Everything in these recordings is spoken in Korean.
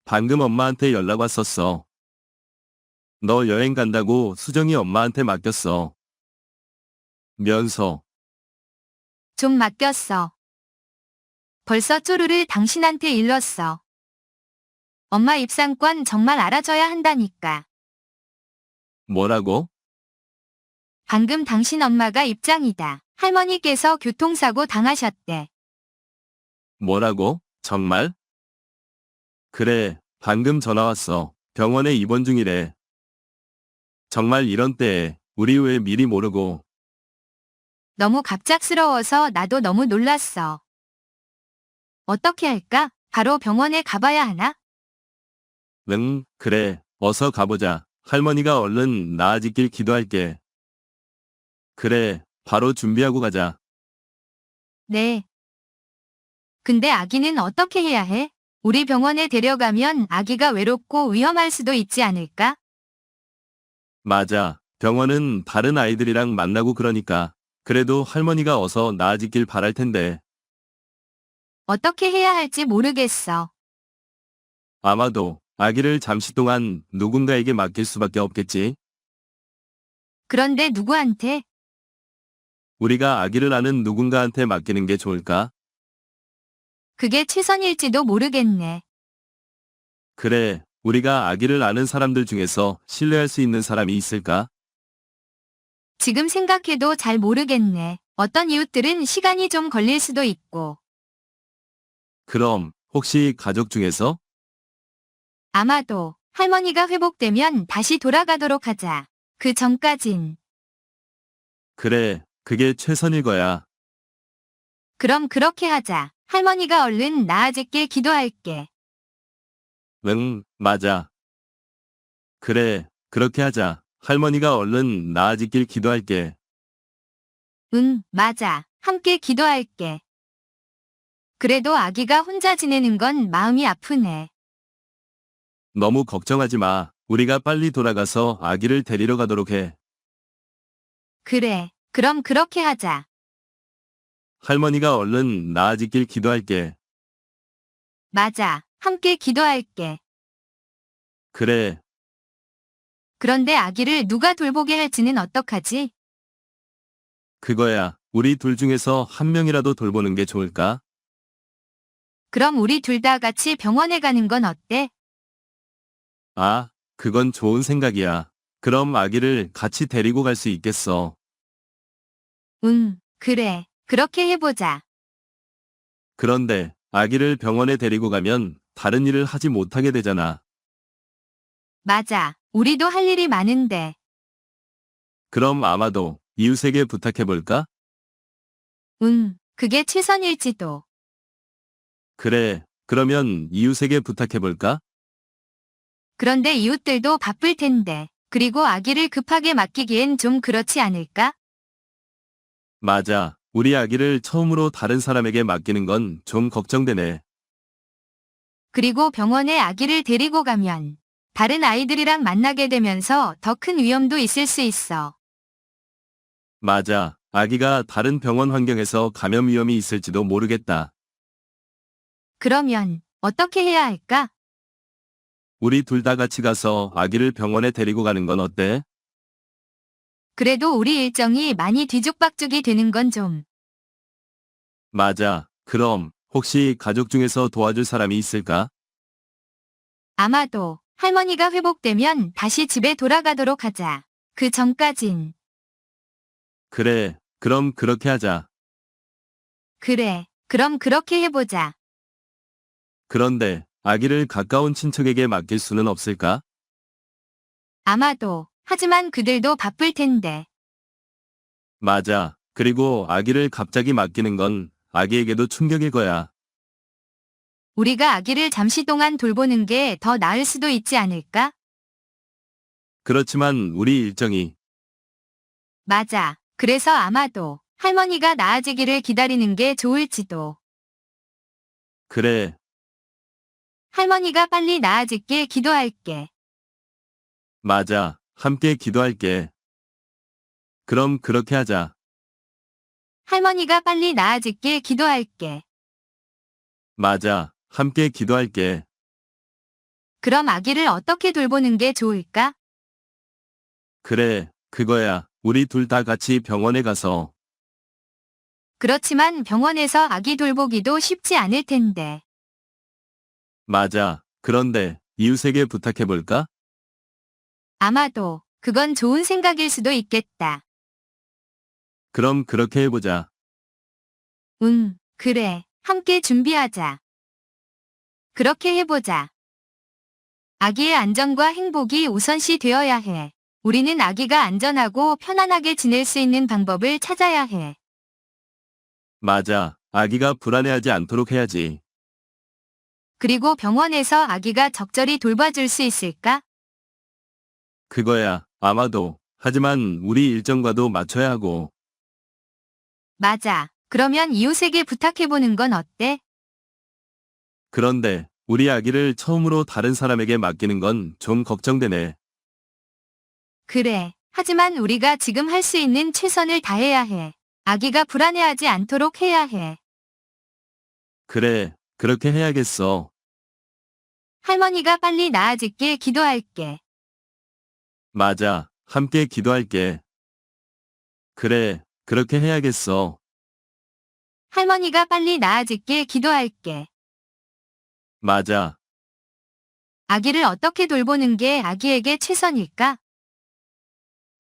방금 엄마한테 연락 왔었어. 너 여행 간다고 수정이 엄마한테 맡겼어. 면서. 좀 맡겼어. 벌써 쪼르르 당신한테 일렀어. 엄마 입상권 정말 알아줘야 한다니까. 뭐라고? 방금 당신 엄마가 입장이다. 할머니께서 교통사고 당하셨대. 뭐라고? 정말? 그래, 방금 전화 왔어. 병원에 입원 중이래. 정말 이런 때에 우리 왜 미리 모르고. 너무 갑작스러워서 나도 너무 놀랐어. 어떻게 할까? 바로 병원에 가봐야 하나? 응, 그래. 어서 가보자. 할머니가 얼른 나아지길 기도할게. 그래, 바로 준비하고 가자. 네. 근데 아기는 어떻게 해야 해? 우리 병원에 데려가면 아기가 외롭고 위험할 수도 있지 않을까? 맞아. 병원은 다른 아이들이랑 만나고 그러니까. 그래도 할머니가 어서 나아지길 바랄 텐데. 어떻게 해야 할지 모르겠어. 아마도 아기를 잠시 동안 누군가에게 맡길 수밖에 없겠지. 그런데 누구한테? 우리가 아기를 아는 누군가한테 맡기는 게 좋을까? 그게 최선일지도 모르겠네. 그래, 우리가 아기를 아는 사람들 중에서 신뢰할 수 있는 사람이 있을까? 지금 생각해도 잘 모르겠네. 어떤 이웃들은 시간이 좀 걸릴 수도 있고. 그럼 혹시 가족 중에서? 아마도 할머니가 회복되면 다시 돌아가도록 하자. 그 전까진. 그래, 그게 최선일 거야. 그럼 그렇게 하자. 할머니가 얼른 나아질게 기도할게. 응, 맞아. 그래, 그렇게 하자. 할머니가 얼른 나아지길 기도할게. 응, 맞아. 함께 기도할게. 그래도 아기가 혼자 지내는 건 마음이 아프네. 너무 걱정하지 마. 우리가 빨리 돌아가서 아기를 데리러 가도록 해. 그래. 그럼 그렇게 하자. 할머니가 얼른 나아지길 기도할게. 맞아. 함께 기도할게. 그래, 그런데 아기를 누가 돌보게 할지는 어떡하지? 그거야. 우리 둘 중에서 한 명이라도 돌보는 게 좋을까? 그럼 우리 둘 다 같이 병원에 가는 건 어때? 아, 그건 좋은 생각이야. 그럼 아기를 같이 데리고 갈 수 있겠어. 응, 그래. 그렇게 해보자. 그런데 아기를 병원에 데리고 가면 다른 일을 하지 못하게 되잖아. 맞아. 우리도 할 일이 많은데. 그럼 아마도 이웃에게 부탁해볼까? 응, 그게 최선일지도. 그래, 그러면 이웃에게 부탁해볼까? 그런데 이웃들도 바쁠 텐데. 그리고 아기를 급하게 맡기기엔 좀 그렇지 않을까? 맞아. 우리 아기를 처음으로 다른 사람에게 맡기는 건 좀 걱정되네. 그리고 병원에 아기를 데리고 가면 다른 아이들이랑 만나게 되면서 더 큰 위험도 있을 수 있어. 맞아. 아기가 다른 병원 환경에서 감염 위험이 있을지도 모르겠다. 그러면 어떻게 해야 할까? 우리 둘 다 같이 가서 아기를 병원에 데리고 가는 건 어때? 그래도 우리 일정이 많이 뒤죽박죽이 되는 건 좀. 맞아. 그럼 혹시 가족 중에서 도와줄 사람이 있을까? 아마도 할머니가 회복되면 다시 집에 돌아가도록 하자. 그 전까진. 그래. 그럼 그렇게 하자. 그래. 그럼 그렇게 해보자. 그런데 아기를 가까운 친척에게 맡길 수는 없을까? 아마도. 하지만 그들도 바쁠 텐데. 맞아. 그리고 아기를 갑자기 맡기는 건 아기에게도 충격일 거야. 우리가 아기를 잠시 동안 돌보는 게 더 나을 수도 있지 않을까? 그렇지만 우리 일정이 맞아. 그래서 아마도 할머니가 나아지기를 기다리는 게 좋을지도. 그래. 할머니가 빨리 나아지길 기도할게. 맞아. 함께 기도할게. 그럼 그렇게 하자. 할머니가 빨리 나아지길 기도할게. 맞아. 함께 기도할게. 그럼 아기를 어떻게 돌보는 게 좋을까? 그래, 그거야. 우리 둘 다 같이 병원에 가서. 그렇지만 병원에서 아기 돌보기도 쉽지 않을 텐데. 맞아. 그런데 이웃에게 부탁해볼까? 아마도 그건 좋은 생각일 수도 있겠다. 그럼 그렇게 해보자. 응, 그래. 함께 준비하자. 그렇게 해보자. 아기의 안전과 행복이 우선시 되어야 해. 우리는 아기가 안전하고 편안하게 지낼 수 있는 방법을 찾아야 해. 맞아. 아기가 불안해하지 않도록 해야지. 그리고 병원에서 아기가 적절히 돌봐줄 수 있을까? 그거야. 아마도. 하지만 우리 일정과도 맞춰야 하고. 맞아. 그러면 이웃에게 부탁해보는 건 어때? 그런데 우리 아기를 처음으로 다른 사람에게 맡기는 건 좀 걱정되네. 그래. 하지만 우리가 지금 할 수 있는 최선을 다해야 해. 아기가 불안해하지 않도록 해야 해. 그래, 그렇게 해야겠어. 할머니가 빨리 나아지길 기도할게. 맞아. 함께 기도할게. 그래, 그렇게 해야겠어. 할머니가 빨리 나아지길 기도할게. 맞아. 아기를 어떻게 돌보는 게 아기에게 최선일까?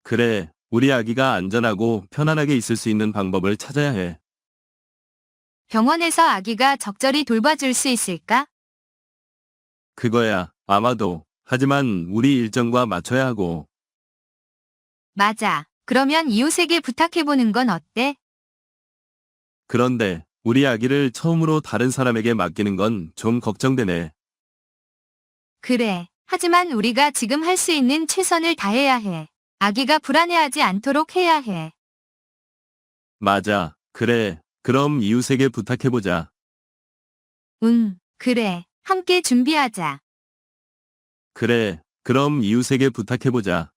그래, 우리 아기가 안전하고 편안하게 있을 수 있는 방법을 찾아야 해. 병원에서 아기가 적절히 돌봐줄 수 있을까? 그거야, 아마도. 하지만 우리 일정과 맞춰야 하고. 맞아. 그러면 이웃에게 부탁해보는 건 어때? 그런데 우리 아기를 처음으로 다른 사람에게 맡기는 건 좀 걱정되네. 그래. 하지만 우리가 지금 할 수 있는 최선을 다해야 해. 아기가 불안해하지 않도록 해야 해. 맞아. 그래. 그럼 이웃에게 부탁해보자. 응, 그래. 함께 준비하자. 그래. 그럼 이웃에게 부탁해보자.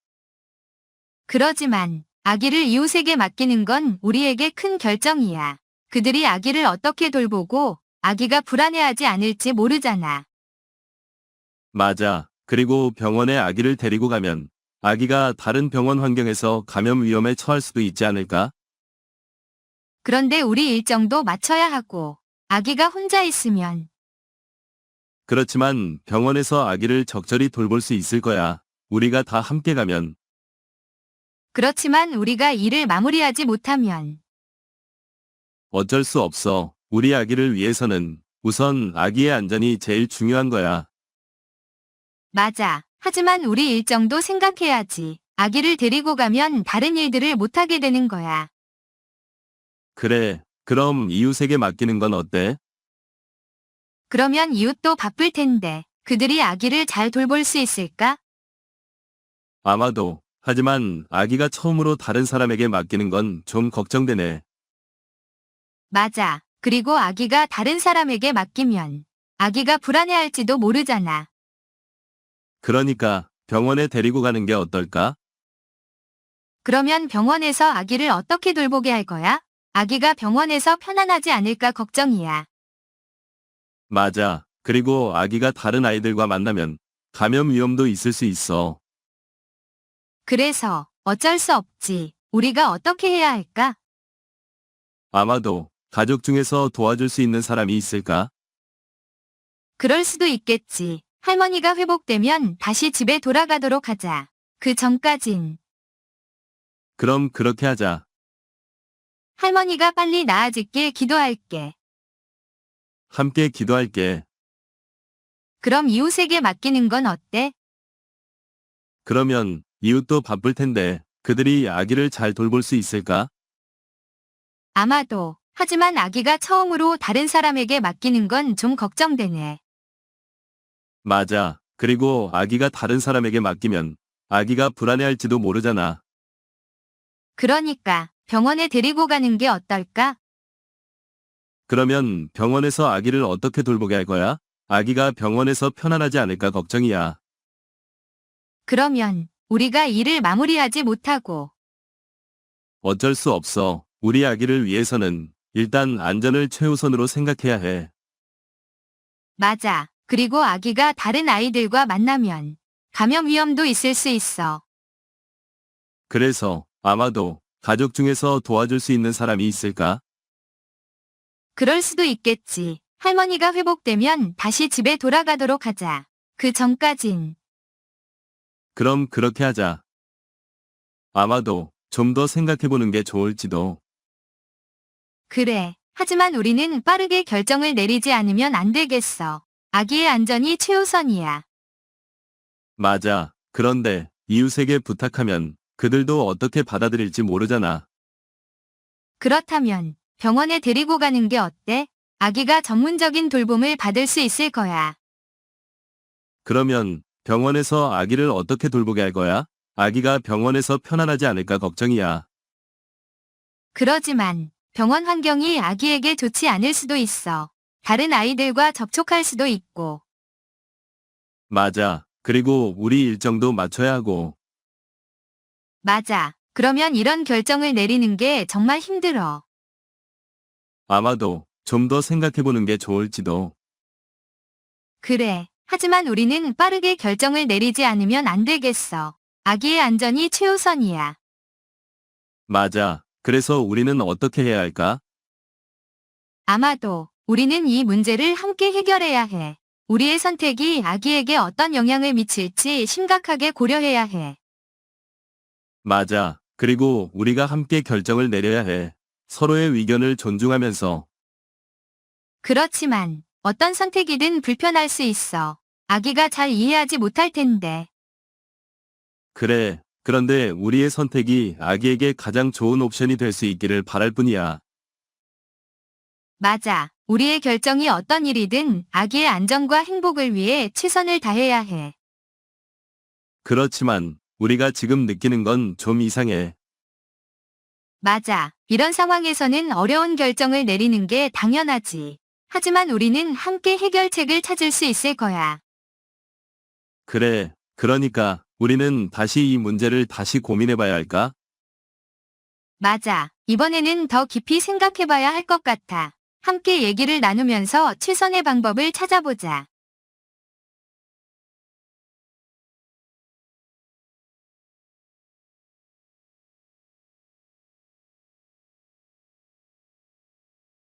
그러지만 아기를 이웃에게 맡기는 건 우리에게 큰 결정이야. 그들이 아기를 어떻게 돌보고 아기가 불안해하지 않을지 모르잖아. 맞아. 그리고 병원에 아기를 데리고 가면 아기가 다른 병원 환경에서 감염 위험에 처할 수도 있지 않을까? 그런데 우리 일정도 맞춰야 하고 아기가 혼자 있으면 그렇지만 병원에서 아기를 적절히 돌볼 수 있을 거야. 우리가 다 함께 가면. 그렇지만 우리가 일을 마무리하지 못하면 어쩔 수 없어. 우리 아기를 위해서는 우선 아기의 안전이 제일 중요한 거야. 맞아. 하지만 우리 일정도 생각해야지. 아기를 데리고 가면 다른 일들을 못하게 되는 거야. 그래. 그럼 이웃에게 맡기는 건 어때? 그러면 이웃도 바쁠 텐데 그들이 아기를 잘 돌볼 수 있을까? 아마도. 하지만 아기가 처음으로 다른 사람에게 맡기는 건 좀 걱정되네. 맞아. 그리고 아기가 다른 사람에게 맡기면 아기가 불안해할지도 모르잖아. 그러니까 병원에 데리고 가는 게 어떨까? 그러면 병원에서 아기를 어떻게 돌보게 할 거야? 아기가 병원에서 편안하지 않을까 걱정이야. 맞아. 그리고 아기가 다른 아이들과 만나면 감염 위험도 있을 수 있어. 그래서 어쩔 수 없지. 우리가 어떻게 해야 할까? 아마도 가족 중에서 도와줄 수 있는 사람이 있을까? 그럴 수도 있겠지. 할머니가 회복되면 다시 집에 돌아가도록 하자. 그 전까진 그럼 그렇게 하자. 할머니가 빨리 나아지길 기도할게. 함께 기도할게. 그럼 이웃에게 맡기는 건 어때? 그러면 이웃도 바쁠 텐데 그들이 아기를 잘 돌볼 수 있을까? 아마도. 하지만 아기가 처음으로 다른 사람에게 맡기는 건 좀 걱정되네. 맞아. 그리고 아기가 다른 사람에게 맡기면 아기가 불안해할지도 모르잖아. 그러니까 병원에 데리고 가는 게 어떨까? 그러면 병원에서 아기를 어떻게 돌보게 할 거야? 아기가 병원에서 편안하지 않을까 걱정이야. 그러면 우리가 일을 마무리하지 못하고 어쩔 수 없어. 우리 아기를 위해서는 일단 안전을 최우선으로 생각해야 해. 맞아. 그리고 아기가 다른 아이들과 만나면 감염 위험도 있을 수 있어. 그래서 아마도 가족 중에서 도와줄 수 있는 사람이 있을까? 그럴 수도 있겠지. 할머니가 회복되면 다시 집에 돌아가도록 하자. 그 전까진. 그럼 그렇게 하자. 아마도 좀 더 생각해보는 게 좋을지도. 그래. 하지만 우리는 빠르게 결정을 내리지 않으면 안 되겠어. 아기의 안전이 최우선이야. 맞아. 그런데 이웃에게 부탁하면 그들도 어떻게 받아들일지 모르잖아. 그렇다면 병원에 데리고 가는 게 어때? 아기가 전문적인 돌봄을 받을 수 있을 거야. 그러면 병원에서 아기를 어떻게 돌보게 할 거야? 아기가 병원에서 편안하지 않을까 걱정이야. 그러지만 병원 환경이 아기에게 좋지 않을 수도 있어. 다른 아이들과 접촉할 수도 있고. 맞아. 그리고 우리 일정도 맞춰야 하고. 맞아. 그러면 이런 결정을 내리는 게 정말 힘들어. 아마도 좀 더 생각해보는 게 좋을지도. 그래. 하지만 우리는 빠르게 결정을 내리지 않으면 안 되겠어. 아기의 안전이 최우선이야. 맞아. 그래서 우리는 어떻게 해야 할까? 아마도 우리는 이 문제를 함께 해결해야 해. 우리의 선택이 아기에게 어떤 영향을 미칠지 심각하게 고려해야 해. 맞아. 그리고 우리가 함께 결정을 내려야 해. 서로의 의견을 존중하면서. 그렇지만 어떤 선택이든 불편할 수 있어. 아기가 잘 이해하지 못할 텐데. 그래. 그런데 우리의 선택이 아기에게 가장 좋은 옵션이 될 수 있기를 바랄 뿐이야. 맞아. 우리의 결정이 어떤 일이든 아기의 안전과 행복을 위해 최선을 다해야 해. 그렇지만 우리가 지금 느끼는 건 좀 이상해. 맞아. 이런 상황에서는 어려운 결정을 내리는 게 당연하지. 하지만 우리는 함께 해결책을 찾을 수 있을 거야. 그래. 그러니까 우리는 다시 이 문제를 다시 고민해봐야 할까? 맞아. 이번에는 더 깊이 생각해봐야 할 것 같아. 함께 얘기를 나누면서 최선의 방법을 찾아보자.